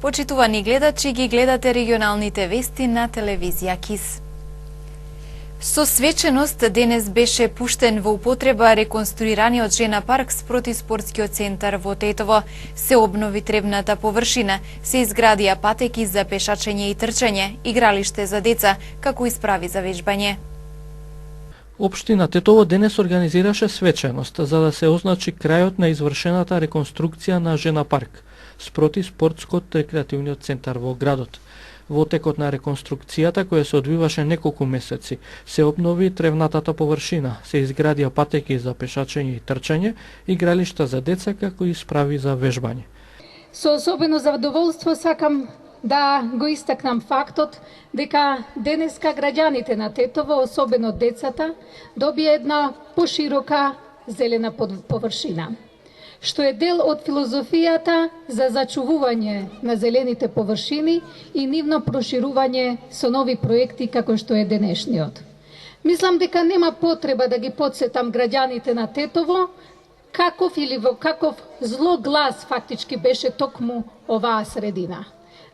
Почитувани гледачи, ги гледате регионалните вести на телевизија КИС. Со свеченост денес беше пуштен во употреба реконструираниот жена парк спроти спортскиот центар во Тетово. Се обнови тревната површина, се изградија патеки за пешачење и трчање, игралиште за деца, како и справи за вежбање. Општина Тетово денес организираше свеченост за да се означи крајот на извршената реконструкција на жена парк спроти спортскот рекреативниот центар во градот. Во текот на реконструкцијата, која се одвиваше неколку месеци, се обнови тревнатата површина, се изградија патеки за пешачење и трчање, игралишта за деца, како и справи за вежбање. Со особено задоволство сакам да го истакнам фактот дека денеска граѓаните на Тетово, особено децата, добија една поширока зелена површина, што е дел од филозофијата за зачувување на зелените површини и нивно проширување со нови проекти како што е денешниот. Мислам дека нема потреба да ги потсетам граѓаните на Тетово каков или во каков зло глас фактички беше токму оваа средина.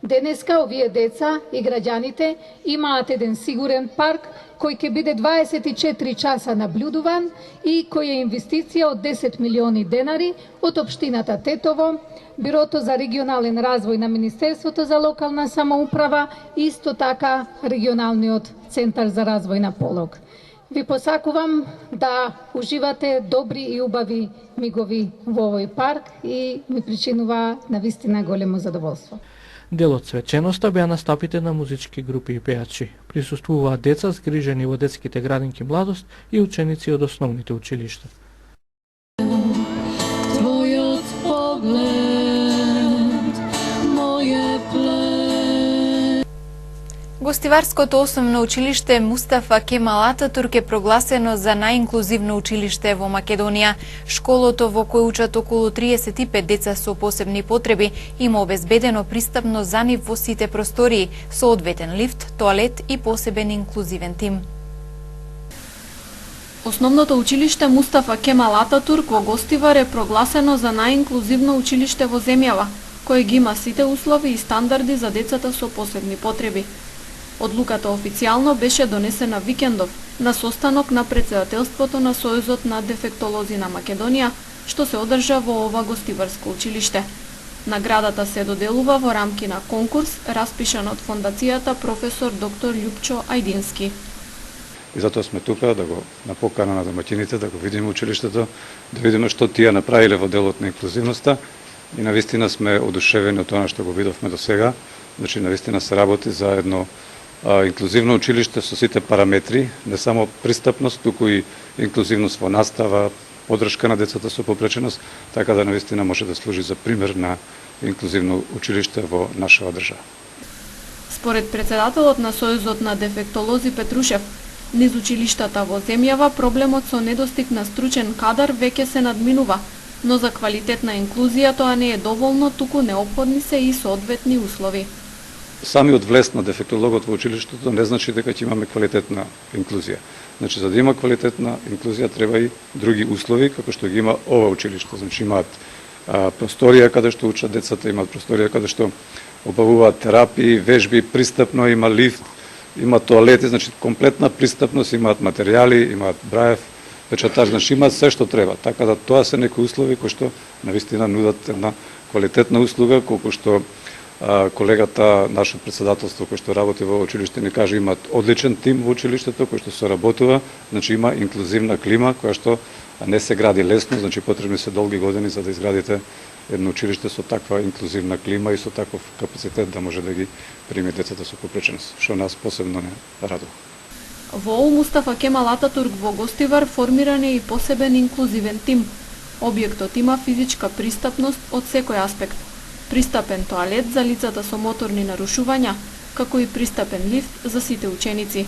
Денеска овие деца и граѓаните имаат еден сигурен парк кој ќе биде 24 часа наблюдуван и кој е инвестиција од 10 милиони денари од општината Тетово, Бирото за регионален развој на Министерството за локална самоуправа и исто така регионалниот центар за развој на Полог. Ви посакувам да уживате добри и убави мигови во овој парк и ми причинува навистина големо задоволство. Дел од свеченоста беа настапите на музички групи и пејачи. Присуствуваат деца згрижени во детските градинки Младост и ученици од основните училишта. Твојот поглед, моје плен. Гостиварското основно училиште Мустафа Кемал Ататурк е прогласено за најинклузивно училиште во Македонија. Школото во кој учат околу 35 деца со посебни потреби има обезбедено пристапно за нив во сите простории, со одветен лифт, тоалет и посебен инклузивен тим. Основното училиште Мустафа Кемал Ататурк во Гостивар е прогласено за најинклузивно училиште во земјава, кој ги има сите услови и стандарди за децата со посебни потреби. Одлуката официјално беше донесена викендов на состанок на председателството на Сојузот на дефектолози на Македонија, што се одржа во ова гостиварско училиште. Наградата се доделува во рамки на конкурс распишан од фондацијата професор доктор Љупчо Ајдински. И затоа сме тука да го напокана на домаќините, да го видиме училиштето, да видиме што тие направиле во делот на инклузивноста и навистина сме одушевени од тоа што го видовме до сега. Значи навистина се работи за едно инклузивно училиште со сите параметри, не само пристапност, туку и инклузивност во настава, подршка на децата со попреченост, така да навистина може да служи за пример на инклузивно училиште во нашава држава. Според председателот на Сојузот на дефектолози Петрушев, низ училиштата во земјава проблемот со недостиг на стручен кадар веќе се надминува, но за квалитетна инклузија тоа не е доволно, туку неопходни се и соодветни услови. Самиот влез на дефектологот во училиштето не значи дека ќе имаме квалитетна инклузија. Значи, за да има квалитетна инклузија треба и други услови, како што ги има ова училиште. Значи, имаат просторија каде што учат децата, имаат просторија каде што обавуваат терапии, вежби, пристапно, има лифт, има тоалети, значи комплетна пристапност, имаат материјали, имаат браев, печатар, значи имаат се што треба. Така да тоа се некои услови кои што навистина нудат една квалитетна услуга, колку што колегата, нашето председателство кој што работи во училиште ни каже имаат одличен тим во училиштето кој што соработува, значи има инклузивна клима која што не се гради лесно, значи потребни се долги години за да изградите едно училиште со таква инклузивна клима и со таков капацитет да може да ги прими децата со попреченост, што нас посебно не радува. Во Мустафа Кемал Ататурк во Гостивар формиран е и посебен инклузивен тим. Објектот има физичка пристапност од секој аспект. Пристапен тоалет за лицата со моторни нарушувања, како и пристапен лифт за сите ученици.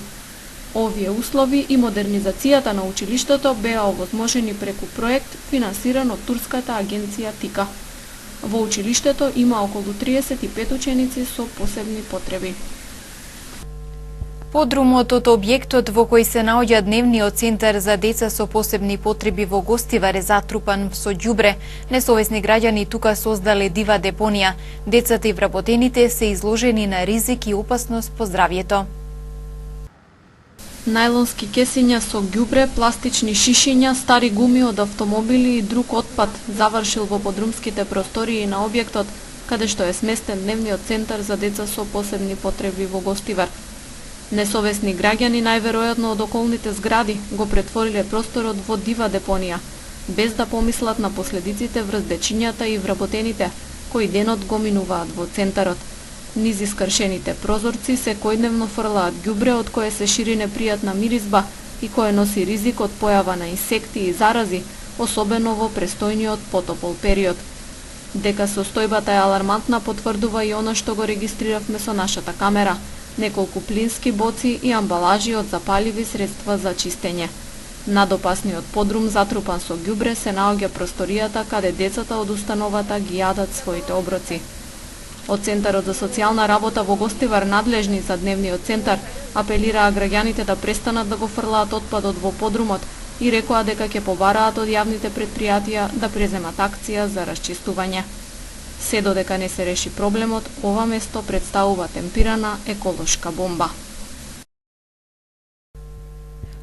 Овие услови и модернизацијата на училиштето беа овозможени преку проект финансиран од турската агенција ТИКА. Во училиштето има околу 35 ученици со посебни потреби. Подрумот од објектот во кој се наоѓа дневниот центар за деца со посебни потреби во Гостивар е затрупан со ѓубре. Несовесни граѓани тука создале дива депонија. Децата и вработените се изложени на ризик и опасност по здравјето. Најлонски кесиња со ѓубре, пластични шишиња, стари гуми од автомобили и друг отпад завршил во подрумските простории на објектот, каде што е сместен дневниот центар за деца со посебни потреби во Гостивар. Несовесни граѓани, најверојатно од околните згради, го претвориле просторот во дива депонија, без да помислат на последиците врз дечињата и вработените, кои денот го минуваат во центарот. Низ искршените прозорци секојдневно фрлаат ѓубре од кое се шири непријатна миризба и кое носи ризик од појава на инсекти и зарази, особено во престојниот потопол период. Дека состојбата е алармантна потврдува и она што го регистриравме со нашата камера. Неколку плински боци и амбалажи од запаливи средства за чистење. Надопасниот подрум затрупан со ѓубре се наоѓа просторијата каде децата од установата ги јадат своите оброци. Од Центарот за социјална работа во Гостивар, надлежни за дневниот центар, апелираа граѓаните да престанат да го фрлаат отпадот во подрумот и рекоа дека ќе побараат од јавните претпријатија да преземат акција за расчистување. Се додека не се реши проблемот, ова место представува темпирана еколошка бомба.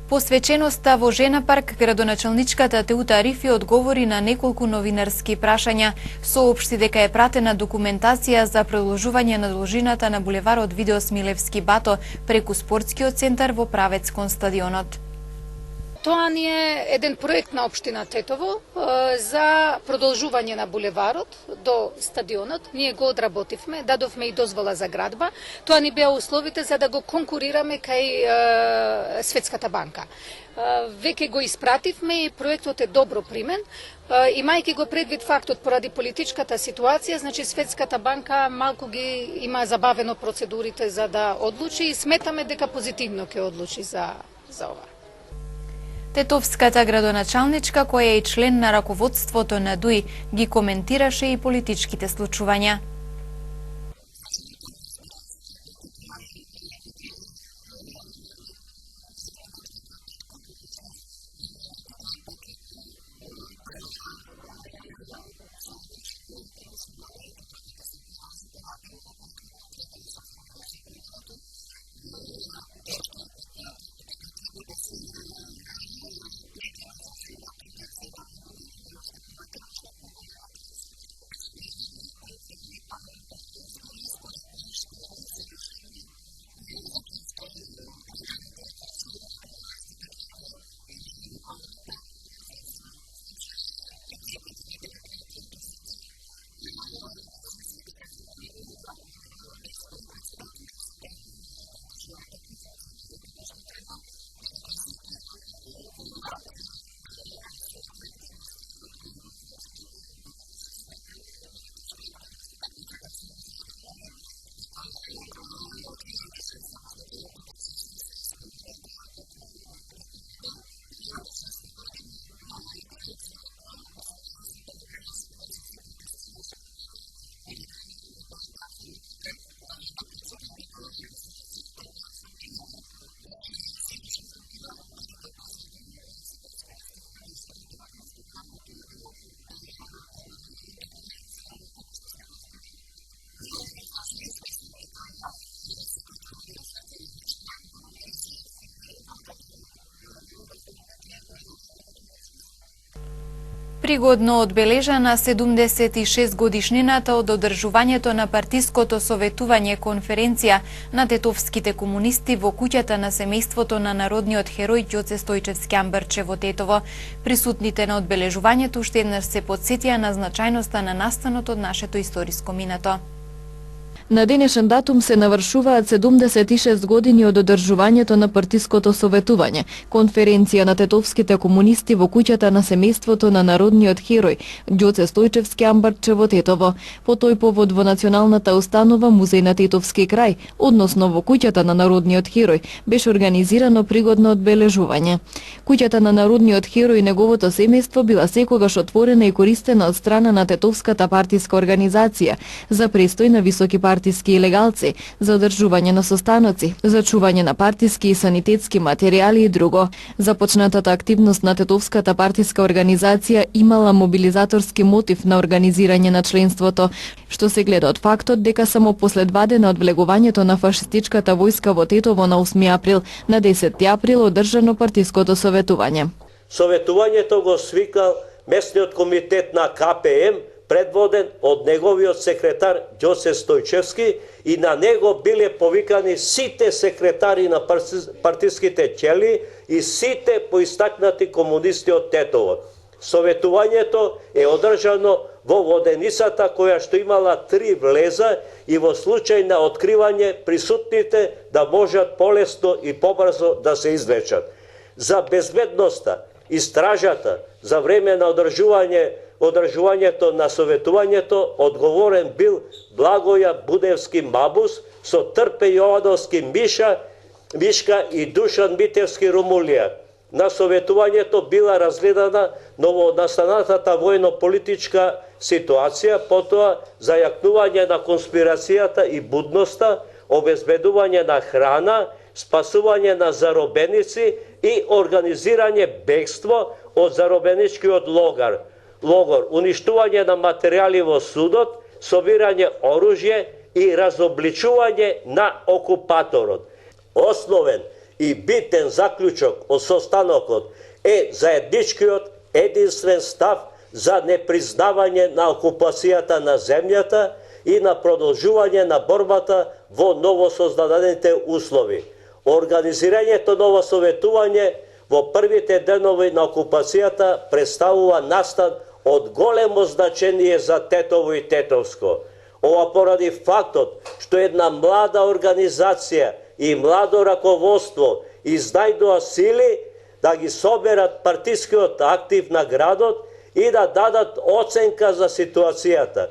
Посвеченоста во Жена парк, градоначалничката Теута Рифи одговори на неколку новинарски прашања, соопшти дека е пратена документација за продолжување на должината на булеварот Видеос Милевски Бато преку спортскиот центар во правец кон стадионот. Тоа ни е еден проект на општина Тетово за продолжување на булеварот до стадионот. Ние го одработивме, дадовме и дозвола за градба. Тоа ни беа условите за да го конкурираме кај Светската банка. Веќе го испративме и проектот е добро примен. Имајќи го предвид фактот поради политичката ситуација, значи Светската банка малку ги има забавено процедурите за да одлучи и сметаме дека позитивно ќе одлучи за ова. Тетовската градоначалничка, која е и член на раководството на ДУИ, ги коментираше и политичките случувања. Пригодно одбележана 76 годишнината од одржувањето на партиското советување конференција на тетовските комунисти во куќата на семејството на народниот херој Ѓоце Стојчевски Амбарче во Тетово. Присутните на одбележувањето уште еднаш се потсетија на значајноста на настанот од нашето историско минато. На денешен датум се навршуваат 76 години од одржувањето на партиското советување, конференција на тетовските комунисти во куќата на семејството на народниот херој Ѓоце Стојчевски Амбарче во Тетово. По тој повод во Националната установа Музеј на Тетовски крај, односно во куќата на народниот херој, беше организирано пригодно одбележување. Куќата на народниот херој и неговото семејство била секогаш отворена и користена од страна на тетовската партиска организација за престој на високи партиски партиски илегалци, за одржување на состаноци, за чување на партиски и санитетски материјали и друго. Започнатата активност на Тетовската партиска организација имала мобилизаторски мотив на организирање на членството, што се гледа од фактот дека само после 2 дена од влегувањето на фашистичката војска во Тетово на 8 април, на 10 април одржано партиското советување. Советувањето го свикал местниот комитет на КПМ, предводен од неговиот секретар Ѓосе Стојчевски, и на него биле повикани сите секретари на партиските ќели и сите поистакнати комунисти од Тетово. Советувањето е одржано во воденицата која што имала 3 влеза и во случај на откривање присутните да можат полесно и побрзо да се излечат. За безбедноста и стражата за време на одржувањето на советувањето одговорен бил Благоја Будевски Мабус со Трпе Јовановски Мишка и Душан Митевски Румулија. На советувањето била разгледана новонастанатата војно-политичка ситуација, потоа зајакнување на конспирацијата и будноста, обезбедување на храна, спасување на заробеници и организирање бегство од заробеничкиот логор, уништување на материјали во судот, собирање оружје и разобличување на окупаторот. Основен и битен заклучок од состанокот е заедничкиот единствен став за непризнавање на окупацијата на земјата и на продолжување на борбата во новосоздадените услови. Организирањето ново советување во првите денови на окупацијата представува настан од големо значение за Тетово и Тетовско. Ова поради фактот што една млада организација и младо раководство изнајдоа сили да ги соберат партискиот актив на градот и да дадат оценка за ситуацијата.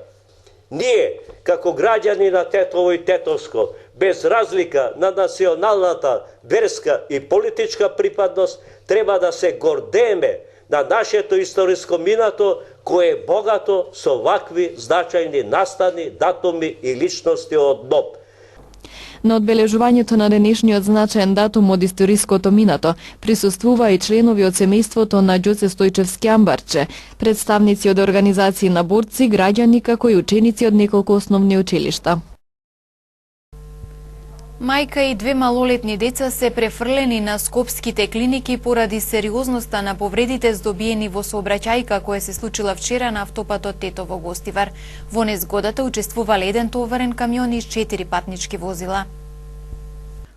Ние, како граѓани на Тетово и Тетовско, без разлика на националната, верска и политичка припадност, треба да се гордееме на нашето историско минато, кое е богато со вакви значајни настани, датуми и личности од НОП. На одбележувањето на денешниот значаен датум од историското минато присуствува и членови од семејството на Ѓоце Стојчевски Амбарче, представници од организации на борци, граѓани, како и ученици од неколку основни училишта. Мајка и 2 малолетни деца се префрлени на скопските клиники поради сериозноста на повредите здобиени во сообраќајка која се случила вчера на автопатот Тетово-Гостивар. Во незгодата учествувале 1 товарен камион и 4 патнички возила.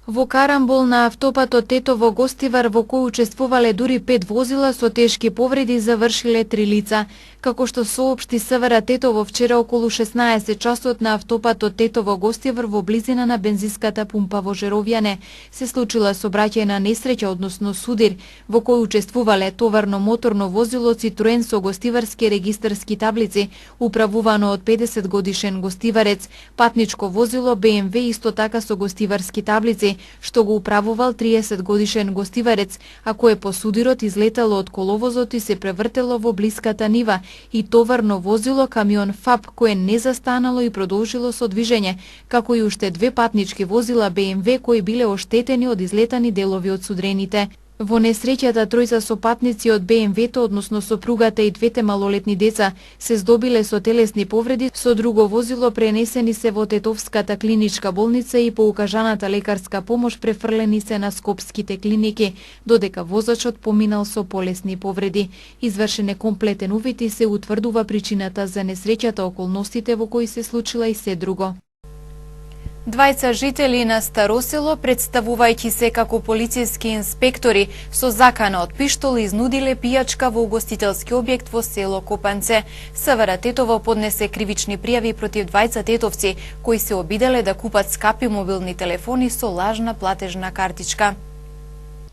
Во карамбол на автопатот Тетово-Гостивар, во кој учествувале дури 5 возила со тешки повреди, завршиле 3 лица. Како што соопшти СВР Тетово вчера околу 16 часот на автопатот Тетово-Гостивар во близина на бензинската пумпа во Жеровјане се случила сообраќајна несреќа, односно судир, во кој учествувале товарно моторно возило Citroen со гостиварски регистарски таблици, управувано од 50 годишен гостиварец, патничко возило BMW исто така со гостиварски таблици, што го управувал 30 годишен гостиварец, а кое по судирот излетало од коловозот и се превртело во блиската нива, и товарно возило камион ФАП кое не застанало и продолжило со движење, како и уште 2 патнички возила BMW кои биле оштетени од излетани делови од судрените. Во несреќата 3 со патници од BMW-то, односно сопругата и 2 малолетни деца, се здобиле со телесни повреди, со друго возило пренесени се во Тетовската клиничка болница и по укажаната лекарска помош префрлени се на скопските клиники, додека возачот поминал со полесни повреди. Извршен е комплетен увид и се утврдува причината за несреќата, околностите во кои се случила и се друго. 2 жители на Старосело, представувајќи се како полициски инспектори, со закана од пиштол изнудиле пијачка во угостителски објект во село Копанце. СВР Тетово поднесе кривични пријави против 2 тетовци, кои се обиделе да купат скапи мобилни телефони со лажна платежна картичка.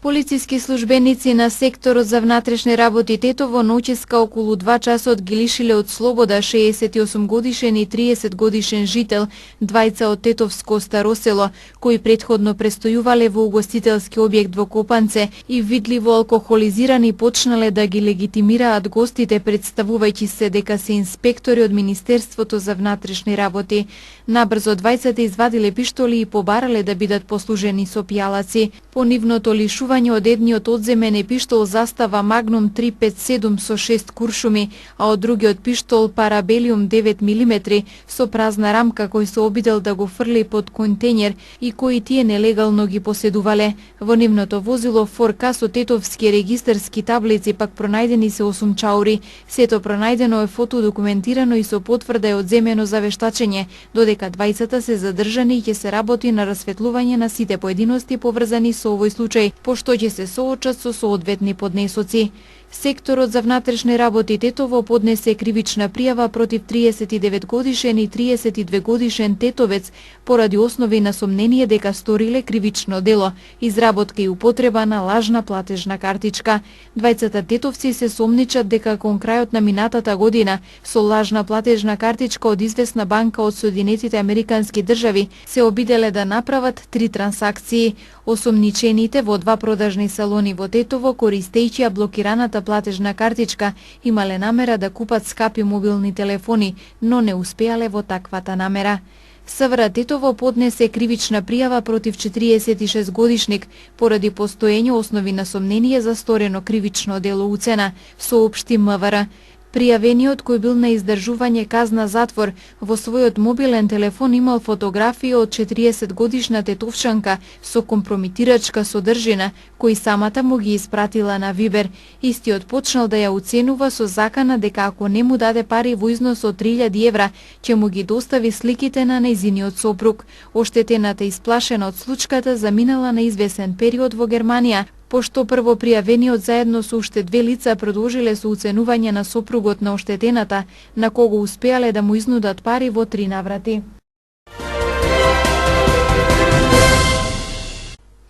Полициски службеници на секторот за внатрешни работи Тетово ноќеска околу 2 часот ги лишиле од слобода 68 годишен и 30 годишен жител, двајца од Тетовско Старосело, кои претходно престојувале во угостителски објект во Копанце и видливо алкохолизирани почнале да ги легитимираат гостите, представувајќи се дека се инспектори од Министерството за внатрешни работи. Набрзо двајцата извадиле пиштоли и побарале да бидат послужени со пијалаци. По нивното лишување од едниот одземен е пиштол застава Magnum 357 со 6 куршуми, а од другиот пиштол Parabellum 9 мм со празна рамка кој се обидел да го фрли под контејнер и кои тие нелегално ги поседувале. Во нивното возило форка со тетовски регистарски таблици пак пронајдени се 8 чаури. Сето пронајдено е фотодокументирано и со потврда е одземено за вештачење, додека двајцата се задржани и ќе се работи на расветлување на сите поединости поврзани со овој случај, пошто ќе се соочат со соодветни поднесоци. Секторот за внатрешни работи Тетово поднесе кривична пријава против 39 годишен и 32 годишен тетовец поради основи на сомнение дека сториле кривично дело, изработка и употреба на лажна платежна картичка. Двајцата тетовци се сомничат дека кон крајот на минатата година со лажна платежна картичка од известна банка од Соединетите Американски држави се обиделе да направат 3 трансакции. Осомничените во 2 продажни салони во Тетово, користејќи ја блокираната платежна картичка, имале намера да купат скапи мобилни телефони, но не успеале во таквата намера. СВР Тетово поднесе кривична пријава против 46 годишник поради постоење основи на сомнение за сторено кривично дело уцена, соопшти МВР. Пријавениот, кој бил на издржување казна затвор, во својот мобилен телефон имал фотографија од 40 годишна тетовчанка со компрометирачка содржина, кој самата му ги испратила на Вибер. Истиот почнал да ја уценува со закана дека ако не му даде пари во износ од 3000 евра, ќе му ги достави сликите на нејзиниот сопруг. Оштетената исплашена од случката заминала на извесен период во Германија, пошто прво пријавениот заедно со уште 2 лица продолжиле со уценување на сопругот на оштетената, на кого успеале да му изнудат пари во 3 наврати.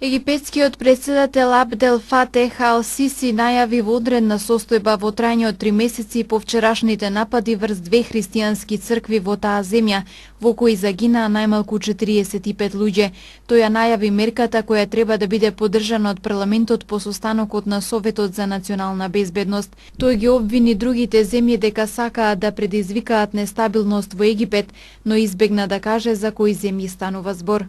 Египетскиот председател Абдел Фатех Ал Сиси најави во одредна состојба во трајање од 3 месеци по вчерашните напади врз 2 христијански цркви во таа земја, во кои загинаа најмалку 45 луѓе. Тој ја најави мерката која треба да биде поддржана од парламентот по состанокот на Советот за национална безбедност. Тој ги обвини другите земји дека сакаат да предизвикаат нестабилност во Египет, но избегна да каже за кои земји станува збор.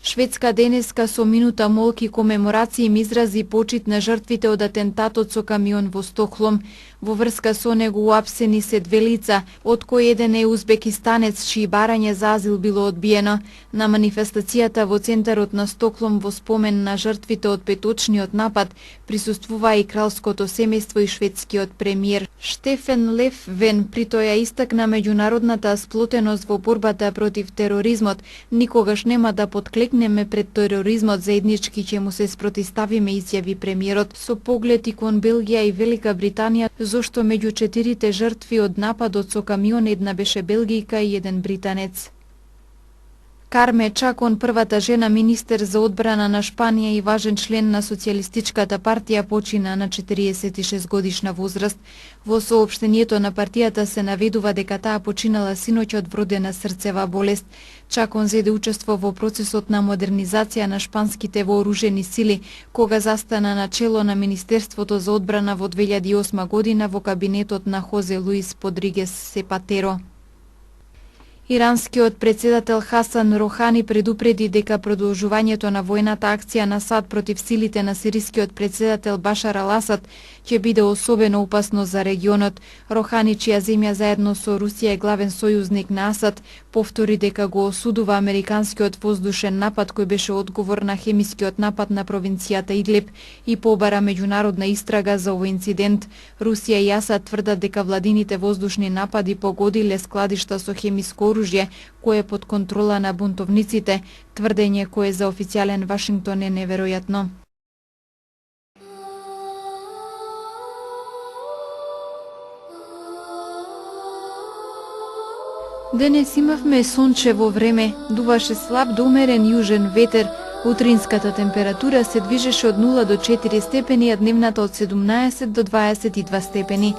Шведска денеска со минута молки комеморации им изрази почит на жртвите од атентатот со камион во Стокхолм. Во врска со него уапсени се 2 лица, од кои еден е узбекистанец чии барање за азил било одбиено. На манифестацијата во центарот на Стокхолм во спомен на жртвите од петочниот напад присуствува и кралското семејство и шведскиот премиер Штефен Лефвен, при тоа истакна меѓународната сплотеност во борбата против тероризмот. Никогаш нема да подклекнеме пред тероризмот, заеднички ќе му се спротиставиме, изјави премиерот, со поглед и кон Белгија и Велика Британија, зошто меѓу 4 жртви од нападот со камион една беше белгијка и еден британец. Карме Чакон, првата жена министер за одбрана на Шпанија и важен член на Социјалистичката партија, почина на 46 годишна возраст. Во соопштението на партијата се наведува дека таа починала синоќ од вродена срцева болест. Чакон зеде учество во процесот на модернизација на шпанските вооружени сили, кога застана на чело на Министерството за одбрана во 2008 година во кабинетот на Хозе Луис Подригес Сепатеро. Иранскиот председател Хасан Рохани предупреди дека продолжувањето на војната акција на САД против силите на сирискиот председател Башар Ал-Асад ќе биде особено опасно за регионот. Рохани, чија земја заедно со Русија е главен сојузник на Асад, повтори дека го осудува американскиот воздушен напад кој беше одговор на хемискиот напад на провинцијата Идлиб и побара меѓународна истрага за овој инцидент. Русија и Асад тврдат дека владините воздушни напади погодиле складишта со хемиско оружје кое е под контрола на бунтовниците, тврдење кое за официјален Вашингтон е неверојатно. Денес имавме сончево време, дуваше слаб до умерен јужен ветер, Утринската температура се движеше од 0 до 4 степени, а дневната од 17 до 22 степени.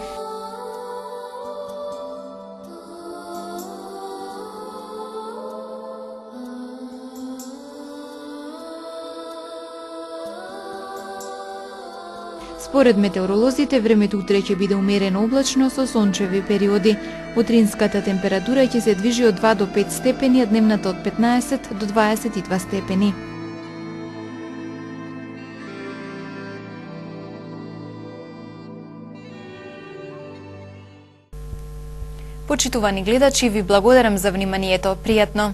Според метеоролозите, времето утре ќе биде умерено облачно со сончеви периоди. Утринската температура ќе се движи од 2 до 5 степени, а дневната од 15 до 22 степени. Почитувани гледачи, ви благодарам за вниманието. Пријатно!